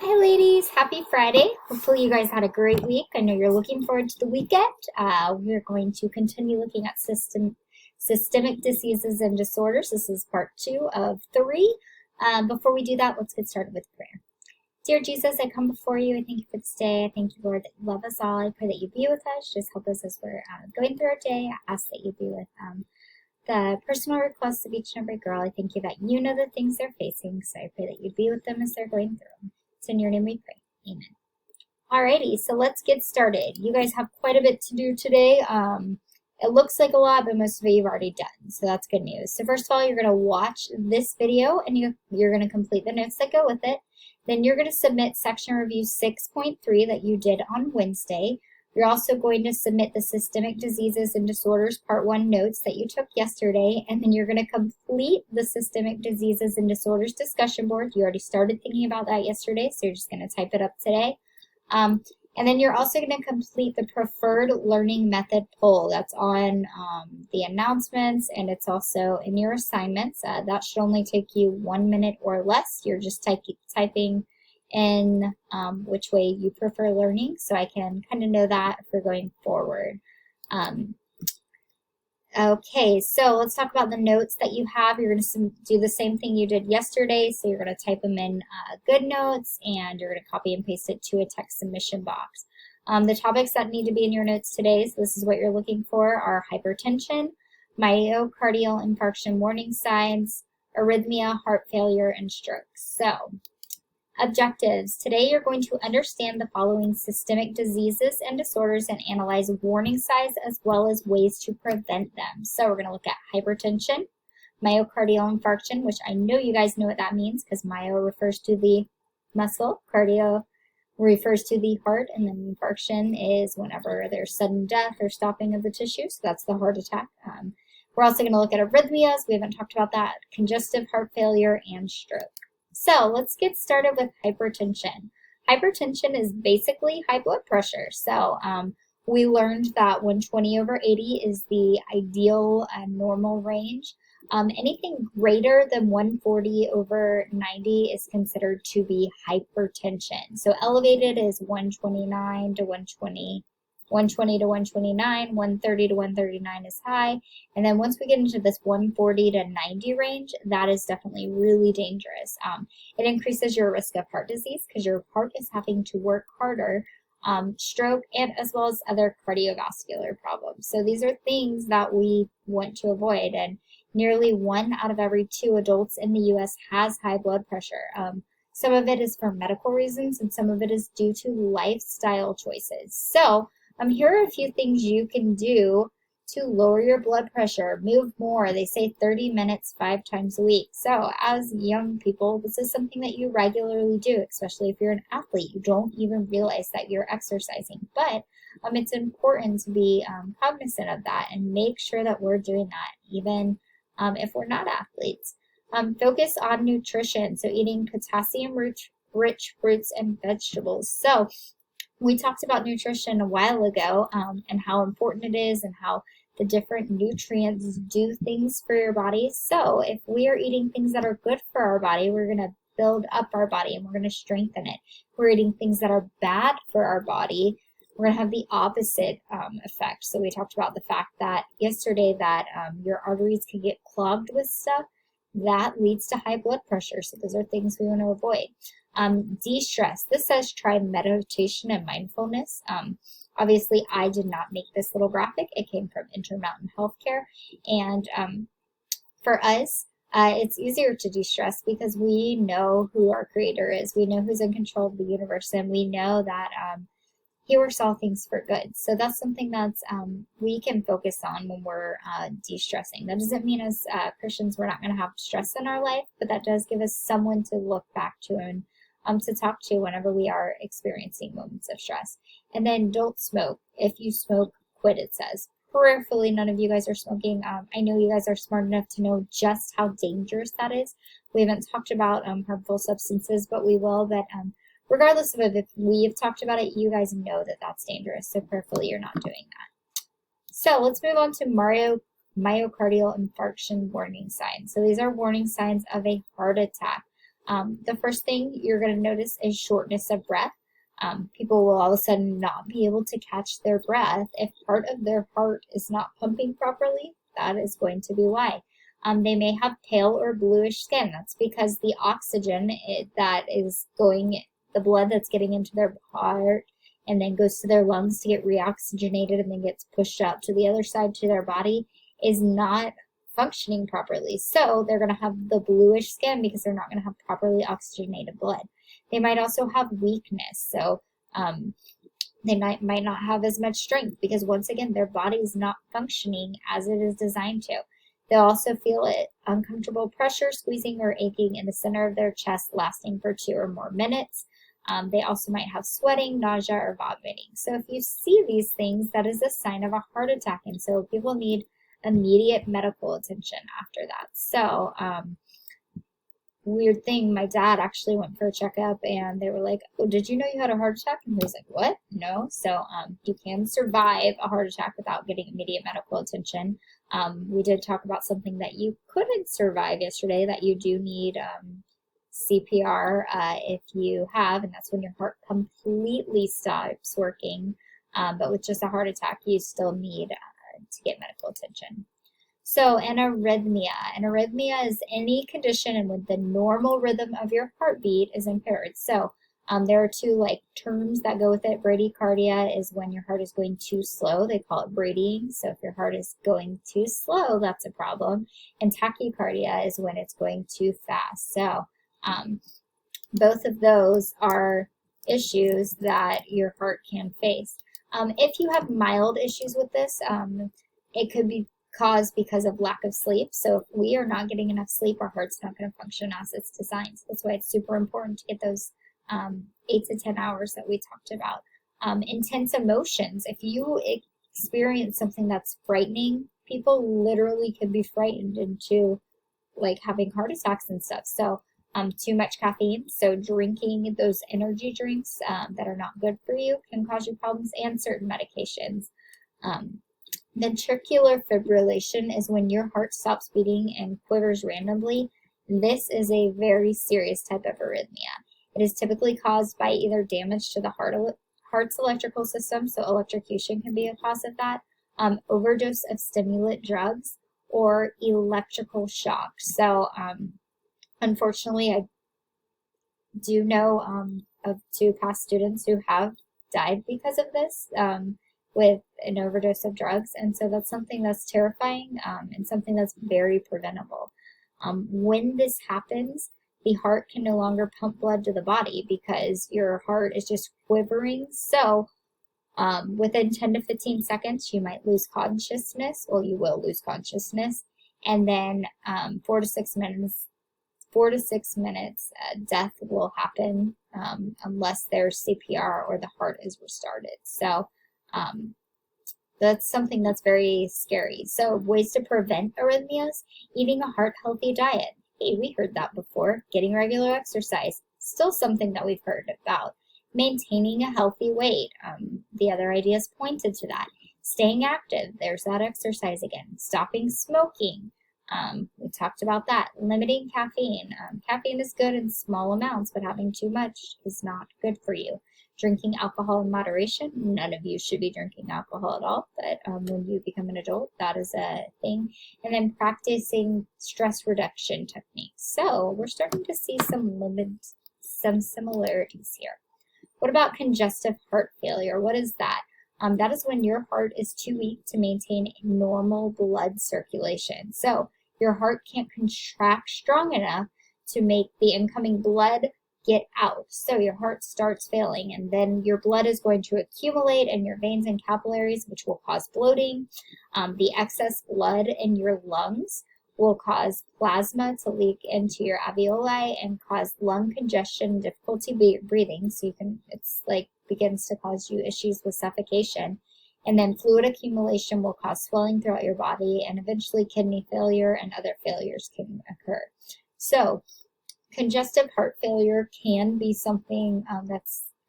Hi, ladies. Happy Friday. Hopefully, you guys had a great week. I know you're looking forward to the weekend. We're going to continue looking at systemic diseases and disorders. This is part 2 of 3. Before we do that, let's get started with prayer. Dear Jesus, I come before you. I thank you for this day. I thank you, Lord, that you love us all. I pray that you be with us. Just help us as we're going through our day. I ask that you be with the personal requests of each and every girl. I thank you that you know the things they're facing, so I pray that you be with them as they're going through them. It's in your name we pray. Amen. Alrighty, so let's get started. You guys have quite a bit to do today. It looks like a lot, but most of it you've already done, so that's good news. So first of all, you're going to watch this video, and you're going to complete the notes that go with it. Then you're going to submit section review 6.3 that you did on Wednesday. You're also going to submit the Systemic Diseases and Disorders Part 1 notes that you took yesterday, and then you're going to complete the Systemic Diseases and Disorders discussion board. You already started thinking about that yesterday, so you're just going to type it up today. And then you're also going to complete the Preferred Learning Method poll. That's on the announcements, and it's also in your assignments. That should only take you 1 minute or less. You're just typing in which way you prefer learning, so I can kind of know that for going forward. Okay, so let's talk about the notes that you have. You're going to do the same thing you did yesterday, so you're going to type them in GoodNotes, and you're going to copy and paste it to a text submission box. The topics that need to be in your notes today, so this is what you're looking for, are hypertension, myocardial infarction warning signs, arrhythmia, heart failure, and stroke. So, objectives. Today you're going to understand the following systemic diseases and disorders and analyze warning signs as well as ways to prevent them. So we're going to look at hypertension, myocardial infarction, which I know you guys know what that means because myo refers to the muscle, cardio refers to the heart, and then infarction is whenever there's sudden death or stopping of the tissue, so that's the heart attack. We're also going to look at arrhythmias. We haven't talked about that, congestive heart failure, and stroke. So let's get started with hypertension. Hypertension is basically high blood pressure. So we learned that 120/80 is the ideal normal range. Anything greater than 140/90 is considered to be hypertension. So elevated is 129 to 120. 120 to 129, 130 to 139 is high. And then once we get into this 140 to 90 range, that is definitely really dangerous. It increases your risk of heart disease because your heart is having to work harder, stroke, and as well as other cardiovascular problems. So these are things that we want to avoid. And nearly 1 out of every 2 adults in the U.S. has high blood pressure. Some of it is for medical reasons, and some of it is due to lifestyle choices. So here are a few things you can do to lower your blood pressure. Move more. They say 30 minutes 5 times a week. So as young people, this is something that you regularly do, especially if you're an athlete. You don't even realize that you're exercising. But it's important to be cognizant of that and make sure that we're doing that, even if we're not athletes. Focus on nutrition, so eating potassium-rich fruits and vegetables. So we talked about nutrition a while ago and how important it is and how the different nutrients do things for your body. So if we are eating things that are good for our body, we're going to build up our body and we're going to strengthen it. If we're eating things that are bad for our body, we're going to have the opposite effect. So we talked about the fact that yesterday that your arteries can get clogged with stuff. That leads to high blood pressure. So those are things we want to avoid. De-stress. This says try meditation and mindfulness. Obviously, I did not make this little graphic. It came from Intermountain Healthcare. And for us, it's easier to de-stress because we know who our creator is. We know who's in control of the universe, and we know that he works all things for good. So that's something that's we can focus on when we're de-stressing. That doesn't mean as Christians we're not going to have stress in our life, but that does give us someone to look back to and to talk to whenever we are experiencing moments of stress. And then don't smoke. If you smoke, quit, it says. Prayerfully, none of you guys are smoking. I know you guys are smart enough to know just how dangerous that is. We haven't talked about harmful substances, but we will. But regardless of if we have talked about it, you guys know that that's dangerous. So prayerfully, you're not doing that. So let's move on to myocardial infarction warning signs. So these are warning signs of a heart attack. The first thing you're going to notice is shortness of breath. People will all of a sudden not be able to catch their breath. If part of their heart is not pumping properly, that is going to be why. They may have pale or bluish skin. That's because the oxygen that is going, the blood that's getting into their heart and then goes to their lungs to get reoxygenated and then gets pushed out to the other side to their body is not functioning properly. So they're going to have the bluish skin because they're not going to have properly oxygenated blood. They might also have weakness. So they might not have as much strength because, once again, their body is not functioning as it is designed to. They'll also feel uncomfortable pressure, squeezing, or aching in the center of their chest lasting for 2 or more minutes. They also might have sweating, nausea, or vomiting. So if you see these things, that is a sign of a heart attack. And so people need immediate medical attention after that. So weird thing, my dad actually went for a checkup and they were like, oh, did you know you had a heart attack? And he was like, what? No. So you can survive a heart attack without getting immediate medical attention. We did talk about something that you couldn't survive yesterday, that you do need CPR if you have, and that's when your heart completely stops working. But with just a heart attack, you still need to get medical attention. So an arrhythmia is any condition in which the normal rhythm of your heartbeat is impaired. So there are 2 terms that go with it. Bradycardia is when your heart is going too slow. They call it bradying. So if your heart is going too slow, that's a problem. And tachycardia is when it's going too fast. So both of those are issues that your heart can face. If you have mild issues with this, it could be caused because of lack of sleep. So if we are not getting enough sleep, our heart's not going to function as it's designed. So that's why it's super important to get those 8 to 10 hours that we talked about. Intense emotions. If you experience something that's frightening, people literally can be frightened into having heart attacks and stuff. So too much caffeine, so drinking those energy drinks that are not good for you can cause you problems, and certain medications. Ventricular fibrillation is when your heart stops beating and quivers randomly. This is a very serious type of arrhythmia. It is typically caused by either damage to the heart's electrical system, so electrocution can be a cause of that, overdose of stimulant drugs, or electrical shock. So unfortunately, I do know of 2 past students who have died because of this. With an overdose of drugs. And so that's something that's terrifying and something that's very preventable. When this happens, the heart can no longer pump blood to the body because your heart is just quivering. So within 10 to 15 seconds, you might lose consciousness, or you will lose consciousness. And then 4 to 6 minutes, death will happen unless there's CPR or the heart is restarted. So that's something that's very scary. So ways to prevent arrhythmias: eating a heart-healthy diet. Hey, we heard that before. Getting regular exercise, still something that we've heard about. Maintaining a healthy weight. The other ideas pointed to that. Staying active, there's that exercise again. Stopping smoking. We talked about that. Limiting caffeine. Caffeine is good in small amounts, but having too much is not good for you. Drinking alcohol in moderation. None of you should be drinking alcohol at all, but when you become an adult, that is a thing. And then practicing stress reduction techniques. So we're starting to see some similarities here. What about congestive heart failure? What is that? That is when your heart is too weak to maintain normal blood circulation. So your heart can't contract strong enough to make the incoming blood get out. So your heart starts failing, and then your blood is going to accumulate in your veins and capillaries, which will cause bloating. The excess blood in your lungs will cause plasma to leak into your alveoli and cause lung congestion, difficulty breathing. So it's begins to cause you issues with suffocation. And then fluid accumulation will cause swelling throughout your body, and eventually kidney failure and other failures can occur. So congestive heart failure can be something that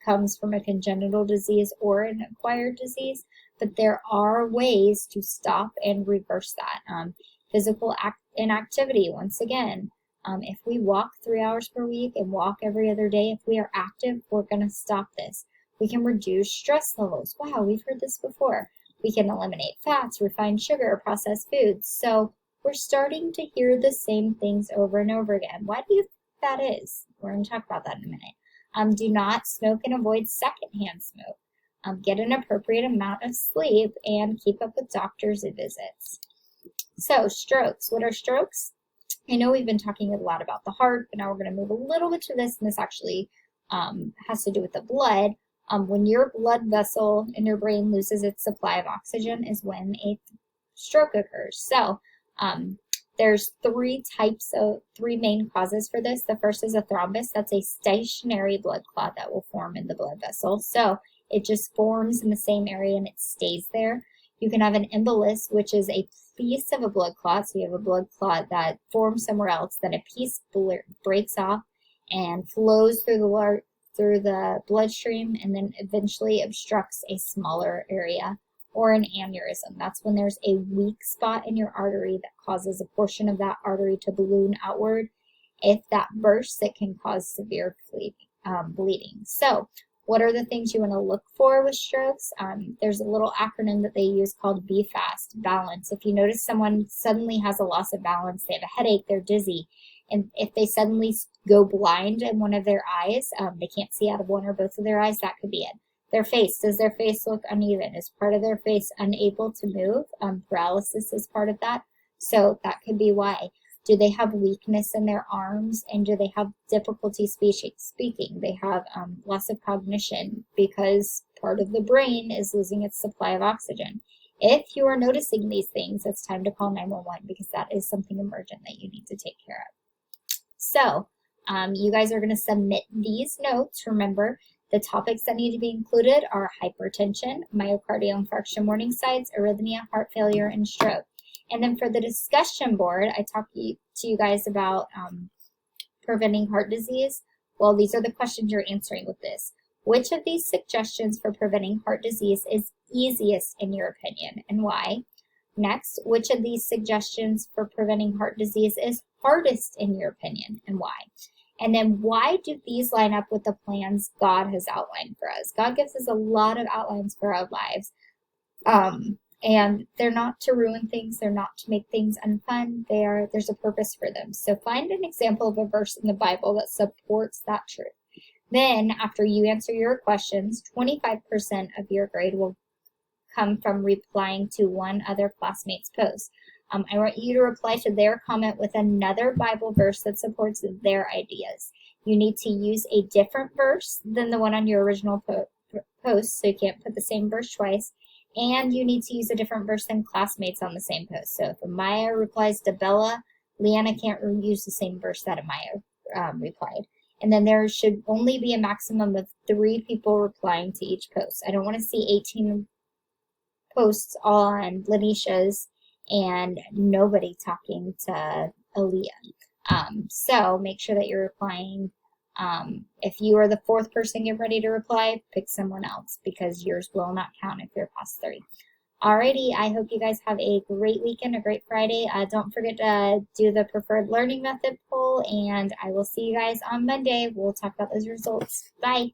comes from a congenital disease or an acquired disease, but there are ways to stop and reverse that. Physical inactivity, once again, If we walk 3 hours per week and walk every other day, if we are active, we're going to stop this. We can reduce stress levels. Wow, we've heard this before. We can eliminate fats, refined sugar, processed foods. So we're starting to hear the same things over and over again. Why do you think that is? We're going to talk about that in a minute. Do not smoke and avoid secondhand smoke. Get an appropriate amount of sleep and keep up with doctor's visits. So strokes. What are strokes? I know we've been talking a lot about the heart, but now we're going to move a little bit to this, and this actually has to do with the blood. When your blood vessel in your brain loses its supply of oxygen is when a stroke occurs. So there's three main causes for this. The first is a thrombus. That's a stationary blood clot that will form in the blood vessel. So it just forms in the same area and it stays there. You can have an embolus, which is a piece of a blood clot. So you have a blood clot that forms somewhere else, then a piece breaks off and flows through the bloodstream and then eventually obstructs a smaller area, or an aneurysm. That's when there's a weak spot in your artery that causes a portion of that artery to balloon outward. If that bursts, it can cause severe bleeding. So what are the things you want to look for with strokes? There's a little acronym that they use called BFAST, balance. If you notice someone suddenly has a loss of balance, they have a headache, they're dizzy, and if they suddenly go blind in one of their eyes, they can't see out of one or both of their eyes, that could be it. Their face, does their face look uneven? Is part of their face unable to move? Paralysis is part of that, so that could be why. Do they have weakness in their arms, and do they have difficulty speaking? They have loss of cognition because part of the brain is losing its supply of oxygen. If you are noticing these things, it's time to call 911 because that is something emergent that you need to take care of. So you guys are going to submit these notes. Remember, the topics that need to be included are hypertension, myocardial infarction warning signs, arrhythmia, heart failure, and stroke. And then for the discussion board, I talked to you guys about preventing heart disease. Well, these are the questions you're answering with this. Which of these suggestions for preventing heart disease is easiest in your opinion, and why? Next, which of these suggestions for preventing heart disease is hardest in your opinion, and why? And then why do these line up with the plans God has outlined for us? God gives us a lot of outlines for our lives. And they're not to ruin things. They're not to make things unfun. There's a purpose for them. So find an example of a verse in the Bible that supports that truth. Then after you answer your questions, 25% of your grade will come from replying to one other classmate's post. I want you to reply to their comment with another Bible verse that supports their ideas. You need to use a different verse than the one on your original post, so you can't put the same verse twice. And you need to use a different verse than classmates on the same post. So if Amaya replies to Bella, Leanna can't use the same verse that Amaya replied. And then there should only be a maximum of 3 people replying to each post. I don't want to see 18 posts on Lanisha's and nobody talking to Aaliyah. So make sure that you're replying. If you are the 4th person get ready to reply, pick someone else because yours will not count if you're past 3. Alrighty, I hope you guys have a great weekend, a great Friday. Don't forget to do the preferred learning method poll, and I will see you guys on Monday. We'll talk about those results. Bye.